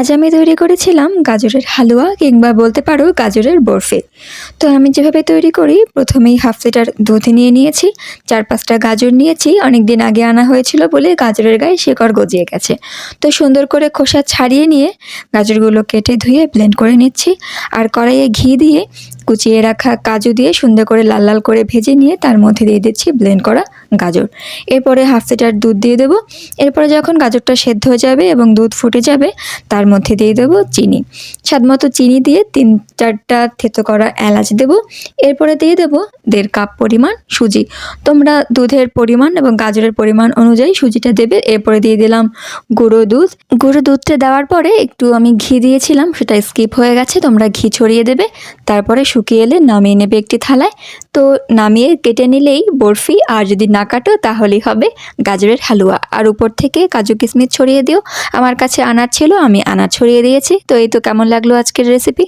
আজ আমি তৈরি করেছিলাম গাজরের হালুয়া কিংবা বলতে পারো গাজরের বরফি। তো আমি যেভাবে তৈরি করি, প্রথমেই হাফ লিটার দুধ নিয়ে নিয়েছি, 4-5টা গাজর নিয়েছি। অনেক দিন আগে আনা হয়েছিল বলে গাজরের গায়ে শেকড় গজিয়ে গেছে। তো সুন্দর করে খোসা ছাড়িয়ে নিয়ে গাজরগুলো কেটে ধুয়ে ব্লেন্ড করে নিচ্ছি। আর কড়াইয়ে ঘি দিয়ে কুচিয়ে রাখা কাজু দিয়ে সুন্দর করে লাল লাল করে ভেজে নিয়ে তার মধ্যে দিয়ে দিচ্ছি ব্লেন্ড করা গাজর। এরপরে হাফ লিটার দুধ দিয়ে দেবো। এরপরে যখন গাজরটা সেদ্ধ হয়ে যাবে এবং দুধ ফুটে যাবে, তার মধ্যে দিয়ে দেবো চিনি। স্বাদমতো চিনি দিয়ে 3-4টা থেতো করা এলাচ দেবো। এরপরে দিয়ে দেবো 1.5 কাপ পরিমাণ সুজি। তোমরা দুধের পরিমাণ এবং গাজরের পরিমাণ অনুযায়ী সুজিটা দেবে। এরপরে দিয়ে দিলাম গুঁড়ো দুধ। গুঁড়ো দুধটা দেওয়ার পরে একটু আমি ঘি দিয়েছিলাম, সেটা স্কিপ হয়ে গেছে, তোমরা ঘি ছড়িয়ে দেবে। তারপরে শুকিয়ে এলে নামিয়ে নেবে একটি থালায়। তো নামিয়ে কেটে নিলেই বরফি, আর যদি না কাটো তাহলেই হবে গাজরের হালুয়া। আর উপর থেকে কাজু কিশমিশ ছড়িয়ে দিও। আমার কাছে আনার ছিল, আমি আনার ছড়িয়ে দিয়েছি। তো এই তো, কেমন লাগলো আজকের রেসিপি?